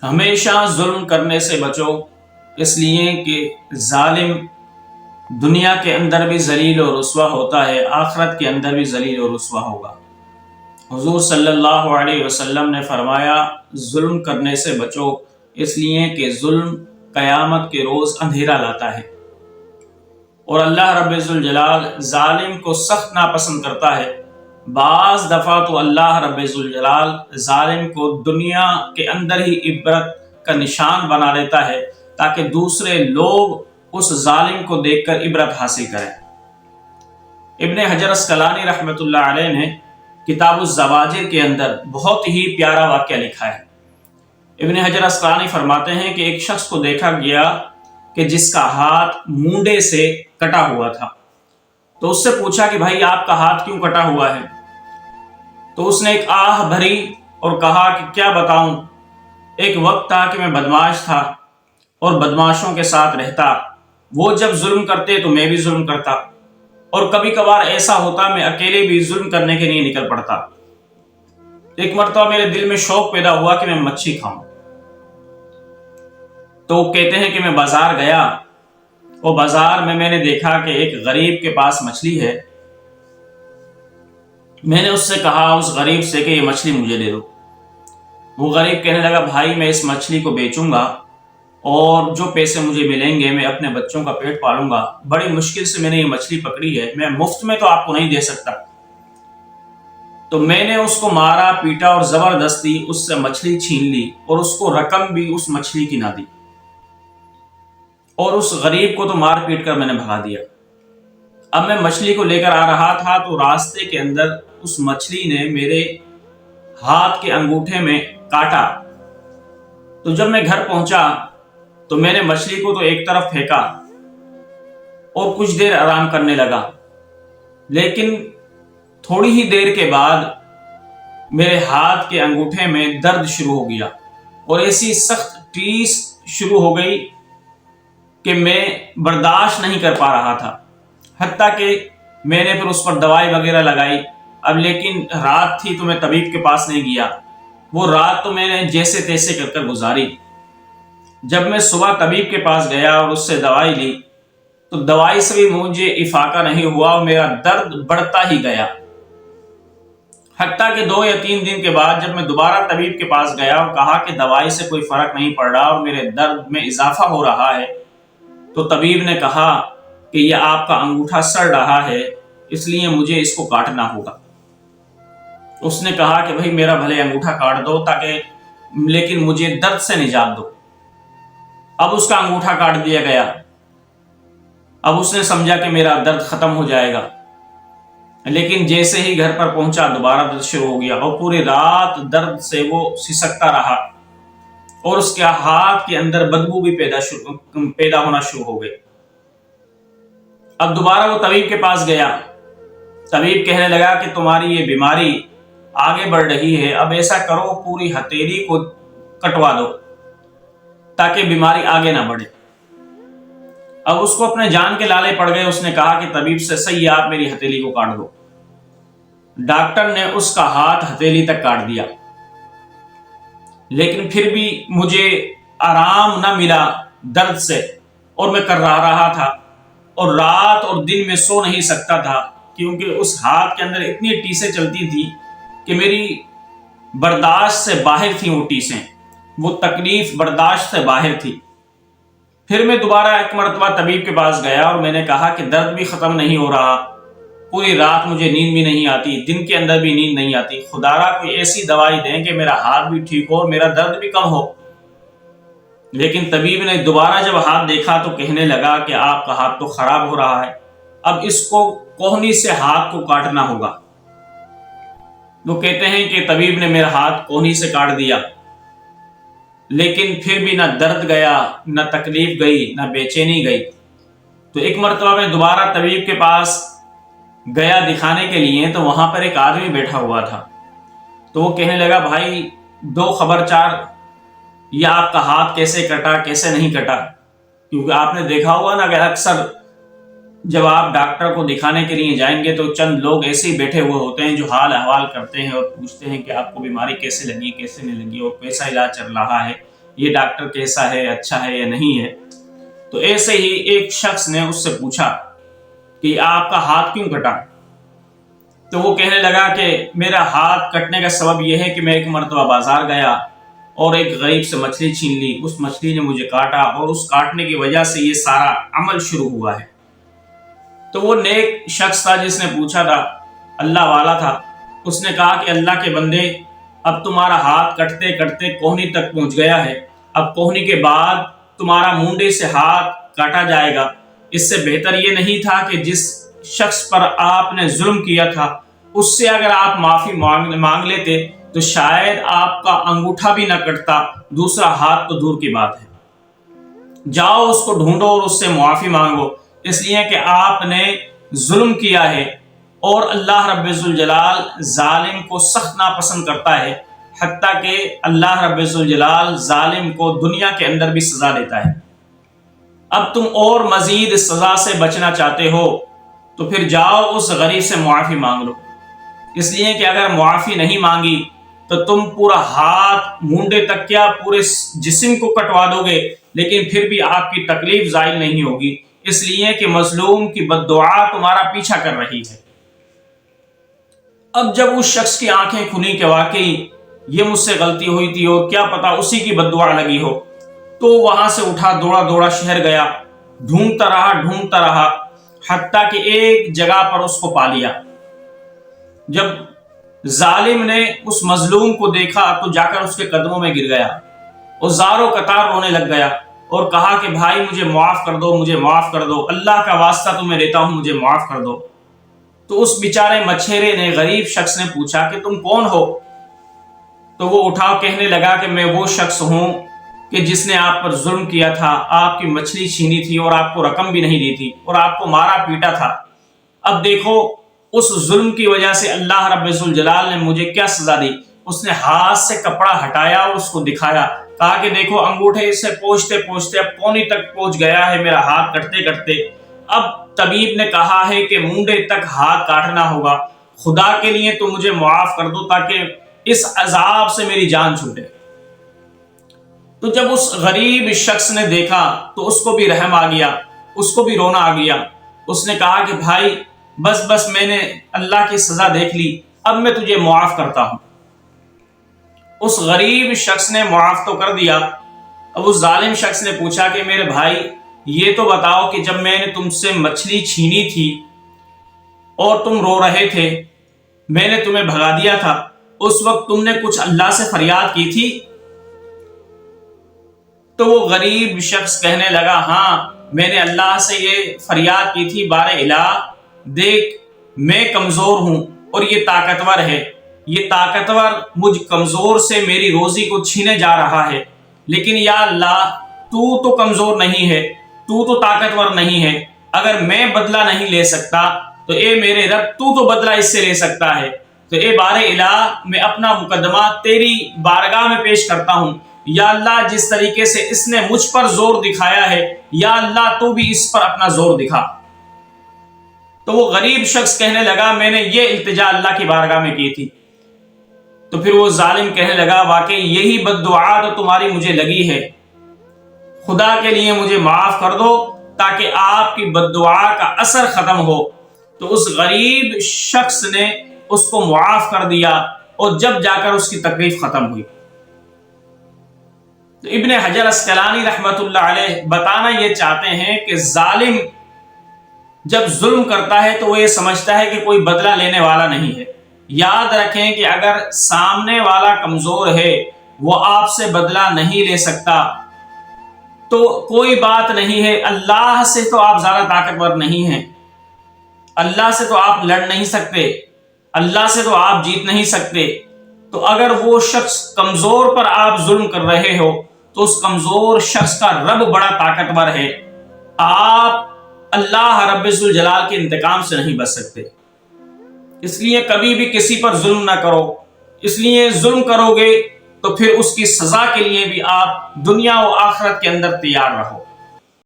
ہمیشہ ظلم کرنے سے بچو، اس لیے کہ ظالم دنیا کے اندر بھی ذلیل و رسوا ہوتا ہے، آخرت کے اندر بھی ذلیل و رسوا ہوگا۔ حضور صلی اللہ علیہ وسلم نے فرمایا ظلم کرنے سے بچو، اس لیے کہ ظلم قیامت کے روز اندھیرا لاتا ہے، اور اللہ رب الجلال ظالم کو سخت ناپسند کرتا ہے۔ بعض دفعہ تو اللہ رب الجلال ظالم کو دنیا کے اندر ہی عبرت کا نشان بنا لیتا ہے تاکہ دوسرے لوگ اس ظالم کو دیکھ کر عبرت حاصل کریں۔ ابن حجر اسقلانی رحمۃ اللہ علیہ نے کتاب الزواجر کے اندر بہت ہی پیارا واقعہ لکھا ہے۔ ابن حجر اسقلانی فرماتے ہیں کہ ایک شخص کو دیکھا گیا کہ جس کا ہاتھ مونڈے سے کٹا ہوا تھا، تو اس سے پوچھا کہ بھائی آپ کا ہاتھ کیوں کٹا ہوا ہے؟ تو اس نے ایک آہ بھری اور کہا کہ کیا بتاؤں، ایک وقت تھا کہ میں بدماش تھا اور بدماشوں کے ساتھ رہتا، وہ جب ظلم کرتے تو میں بھی ظلم کرتا، اور کبھی کبھار ایسا ہوتا میں اکیلے بھی ظلم کرنے کے لیے نکل پڑتا۔ ایک مرتبہ میرے دل میں شوق پیدا ہوا کہ میں مچھی کھاؤں، تو کہتے ہیں کہ میں بازار گیا، اور بازار میں نے دیکھا کہ ایک غریب کے پاس مچھلی ہے۔ میں نے اس سے کہا، اس غریب سے، کہ یہ مچھلی مجھے دے دو۔ وہ غریب کہنے لگا بھائی میں اس مچھلی کو بیچوں گا اور جو پیسے مجھے ملیں گے میں اپنے بچوں کا پیٹ پالوں گا، بڑی مشکل سے میں نے یہ مچھلی پکڑی ہے، میں مفت میں تو آپ کو نہیں دے سکتا۔ تو میں نے اس کو مارا پیٹا اور زبردستی اس سے مچھلی چھین لی، اور اس کو رقم بھی اس مچھلی کی نہ دی، اور اس غریب کو تو مار پیٹ کر میں نے بھگا دیا۔ اب میں مچھلی کو لے کر آ رہا تھا تو راستے کے اندر اس مچھلی نے میرے ہاتھ کے انگوٹھے میں کاٹا۔ تو جب میں گھر پہنچا تو میں نے مچھلی کو تو ایک طرف پھینکا اور کچھ دیر آرام کرنے لگا، لیکن تھوڑی ہی دیر کے بعد میرے ہاتھ کے انگوٹھے میں درد شروع ہو گیا، اور ایسی سخت ٹیس شروع ہو گئی کہ میں برداشت نہیں کر پا رہا تھا، حتیٰ کہ میں نے پھر اس پر دوائی وغیرہ لگائی۔ اب لیکن رات تھی تو میں طبیب کے پاس نہیں گیا، وہ رات تو میں نے جیسے تیسے کر کر گزاری۔ جب میں صبح طبیب کے پاس گیا اور اس سے دوائی لی تو دوائی سے بھی مجھے افاقہ نہیں ہوا، اور میرا درد بڑھتا ہی گیا، حتیٰ کہ 2 یا 3 دن کے بعد جب میں دوبارہ طبیب کے پاس گیا اور کہا کہ دوائی سے کوئی فرق نہیں پڑ رہا اور میرے درد میں اضافہ ہو رہا ہے، تو طبیب نے کہا کہ یہ آپ کا انگوٹھا سڑ رہا ہے، اس لیے مجھے اس کو کاٹنا ہوگا۔ اس نے کہا کہ بھائی میرا بھلے انگوٹھا کاٹ دو لیکن مجھے درد سے نجات دو۔ اب اس کا انگوٹھا کاٹ دیا گیا۔ اب اس نے سمجھا کہ میرا درد ختم ہو جائے گا، لیکن جیسے ہی گھر پر پہنچا دوبارہ درد شروع ہو گیا، اور پوری رات درد سے وہ سسکتا رہا، اور اس کے ہاتھ کے اندر بدبو بھی پیدا ہونا شروع ہو گئی۔ اب دوبارہ وہ طبیب کے پاس گیا، طبیب کہنے لگا کہ تمہاری یہ بیماری آگے بڑھ رہی ہے، اب ایسا کرو پوری ہتھیلی کو کٹوا دو تاکہ بیماری آگے نہ بڑھے۔ اب اس کو اپنے جان کے لالے پڑ گئے، اس نے کہا کہ طبیب سے صحیح آپ میری ہتھیلی کو کاٹ دو۔ ڈاکٹر نے اس کا ہاتھ ہتھیلی تک کاٹ دیا، لیکن پھر بھی مجھے آرام نہ ملا درد سے، اور میں کر رہا تھا، اور رات اور دن میں سو نہیں سکتا تھا، کیونکہ اس ہاتھ کے اندر اتنی ٹیسیں چلتی تھی کہ میری برداشت سے باہر تھیں، وہ ٹیسیں، وہ تکلیف برداشت سے باہر تھی۔ پھر میں دوبارہ ایک مرتبہ طبیب کے پاس گیا اور میں نے کہا کہ درد بھی ختم نہیں ہو رہا، پوری رات مجھے نیند بھی نہیں آتی، دن کے اندر بھی نیند نہیں آتی، خدا را کوئی ایسی دوائی دیں کہ میرا ہاتھ بھی ٹھیک ہو اور میرا درد بھی کم ہو۔ لیکن طبیب نے دوبارہ جب ہاتھ دیکھا تو کہنے لگا کہ آپ کا ہاتھ تو خراب ہو رہا ہے، اب اس کو کوہنی سے ہاتھ کو کاٹنا ہوگا۔ وہ کہتے ہیں کہ طبیب نے میرا ہاتھ کوہنی سے کاٹ دیا، لیکن پھر بھی نہ درد گیا، نہ تکلیف گئی، نہ بے چینی گئی۔ تو ایک مرتبہ میں دوبارہ طبیب کے پاس گیا دکھانے کے لیے، تو وہاں پر ایک آدمی بیٹھا ہوا تھا، تو وہ کہنے لگا بھائی 2 خبرچار، یہ آپ کا ہاتھ کیسے کٹا، کیسے نہیں کٹا؟ کیونکہ آپ نے دیکھا ہوا نا کہ اکثر جب آپ ڈاکٹر کو دکھانے کے لیے جائیں گے تو چند لوگ ایسے ہی بیٹھے ہوئے ہوتے ہیں جو حال احوال کرتے ہیں اور پوچھتے ہیں کہ آپ کو بیماری کیسے لگی، کیسے نہیں لگی اور کیسا علاج چل رہا ہے۔ یہ ڈاکٹر کیسا ہے، اچھا ہے یا نہیں ہے۔ تو ایسے ہی ایک شخص نے اس سے پوچھا کہ آپ کا ہاتھ کیوں کٹا؟ تو وہ کہنے لگا کہ میرا ہاتھ کٹنے کا سبب یہ ہے کہ میں ایک مرتبہ بازار گیا اور ایک غریب سے مچھلی چھین لی، اس مچھلی نے مجھے کاٹا اور اس کاٹنے کی وجہ سے یہ سارا عمل شروع ہوا ہے۔ تو وہ نیک شخص تھا جس نے پوچھا تھا، اللہ والا تھا، اس نے کہا کہ اللہ کے بندے، اب تمہارا ہاتھ کٹتے کٹتے کوہنی تک پہنچ گیا ہے، اب کوہنی کے بعد تمہارا مونڈے سے ہاتھ کاٹا جائے گا۔ اس سے بہتر یہ نہیں تھا کہ جس شخص پر آپ نے ظلم کیا تھا اس سے اگر آپ معافی مانگ لیتے تو شاید آپ کا انگوٹھا بھی نہ کٹتا، دوسرا ہاتھ تو دور کی بات ہے۔ جاؤ اس کو ڈھونڈو اور اس سے معافی مانگو، اس لیے کہ آپ نے ظلم کیا ہے، اور اللہ رب الجلال ظالم کو سخت ناپسند کرتا ہے، حتیٰ کہ اللہ رب الجلال ظالم کو دنیا کے اندر بھی سزا دیتا ہے۔ اب تم اور مزید سزا سے بچنا چاہتے ہو تو پھر جاؤ اس غریب سے معافی مانگ لو، اس لیے کہ اگر معافی نہیں مانگی تو تم پورا ہاتھ مونڈے تک کیا پورے جسم کو کٹوا دو گے، لیکن پھر بھی آپ کی تکلیف زائل نہیں ہوگی، اس لیے کہ مظلوم کی بد دعا تمہارا پیچھا کر رہی ہے۔ اب جب اس شخص کی آنکھیں کھلی کہ واقعی یہ مجھ سے غلطی ہوئی تھی اور کیا پتا اسی کی بد دعا لگی ہو، تو وہاں سے اٹھا دوڑا دوڑا شہر گیا، ڈھونڈتا رہا حتیٰ کہ ایک جگہ پر اس کو پا لیا۔ جب ظالم نے اس مظلوم کو دیکھا تو جا کر اس کے قدموں میں گر گیا اور زاروں قطار رونے لگ گیا اور کہا کہ بھائی مجھے معاف کر دو، مجھے معاف کر دو، اللہ کا واسطہ تمہیں دیتا ہوں، مجھے معاف کر دو۔ تو اس بیچارے مچھیرے نے، غریب شخص نے پوچھا کہ تم کون ہو؟ تو وہ اٹھا کہنے لگا کہ میں وہ شخص ہوں کہ جس نے آپ پر ظلم کیا تھا، آپ کی مچھلی چھینی تھی اور آپ کو رقم بھی نہیں دی تھی اور آپ کو مارا پیٹا تھا۔ اب دیکھو اس ظلم کی وجہ سے اللہ رب الجلال نے مجھے کیا سزا دی۔ اس نے ہاتھ سے کپڑا ہٹایا اور اس کو دکھایا، کہا کہ دیکھو انگوٹھے سے پہنچتے پہنچتے اب کونی تک پہنچ گیا ہے میرا ہاتھ کٹتے کٹتے۔ اب طبیب نے کہا ہے کہ مونڈے تک ہاتھ کاٹنا ہوگا، خدا کے لیے تو مجھے معاف کر دو تاکہ اس عذاب سے میری جان چھوٹے۔ تو جب اس غریب شخص نے دیکھا تو اس کو بھی رحم آ گیا، اس کو بھی رونا آ گیا۔ اس نے کہا کہ بھائی بس میں نے اللہ کی سزا دیکھ لی، اب میں تجھے معاف کرتا ہوں۔ اس غریب شخص نے معاف تو کر دیا۔ اب اس ظالم شخص نے پوچھا کہ میرے بھائی یہ تو بتاؤ کہ جب میں نے تم سے مچھلی چھینی تھی اور تم رو رہے تھے، میں نے تمہیں بھگا دیا تھا، اس وقت تم نے کچھ اللہ سے فریاد کی تھی؟ تو وہ غریب شخص کہنے لگا، ہاں میں نے اللہ سے یہ فریاد کی تھی، بار الہ دیکھ میں کمزور ہوں اور یہ طاقتور ہے، یہ طاقتور مجھ کمزور سے میری روزی کو چھینے جا رہا ہے، لیکن یا اللہ تو کمزور نہیں ہے، تو طاقتور نہیں ہے، اگر میں بدلہ نہیں لے سکتا تو اے میرے رب تو بدلہ اس سے لے سکتا ہے، تو اے بار الہ میں اپنا مقدمہ تیری بارگاہ میں پیش کرتا ہوں، یا اللہ جس طریقے سے اس نے مجھ پر زور دکھایا ہے، یا اللہ تو بھی اس پر اپنا زور دکھا۔ تو وہ غریب شخص کہنے لگا میں نے یہ التجا اللہ کی بارگاہ میں کی تھی۔ تو پھر وہ ظالم کہنے لگا واقعی یہی بد دعا تو تمہاری مجھے لگی ہے، خدا کے لیے مجھے معاف کر دو تاکہ آپ کی بد دعا کا اثر ختم ہو۔ تو اس غریب شخص نے اس کو معاف کر دیا اور جب جا کر اس کی تکلیف ختم ہوئی۔ تو ابن حجر اسقلانی رحمت اللہ علیہ بتانا یہ چاہتے ہیں کہ ظالم جب ظلم کرتا ہے تو وہ یہ سمجھتا ہے کہ کوئی بدلہ لینے والا نہیں ہے۔ یاد رکھیں کہ اگر سامنے والا کمزور ہے، وہ آپ سے بدلہ نہیں لے سکتا تو کوئی بات نہیں ہے، اللہ سے تو آپ زیادہ طاقتور نہیں ہیں، اللہ سے تو آپ لڑ نہیں سکتے، اللہ سے تو آپ جیت نہیں سکتے۔ تو اگر وہ شخص کمزور پر آپ ظلم کر رہے ہو تو اس کمزور شخص کا رب بڑا طاقتور ہے، آپ اللہ رب الجلال کے انتقام سے نہیں بچ سکتے۔ اس لیے کبھی بھی کسی پر ظلم نہ کرو، اس لیے ظلم کرو گے تو پھر اس کی سزا کے لیے بھی آپ دنیا و آخرت کے اندر تیار رہو۔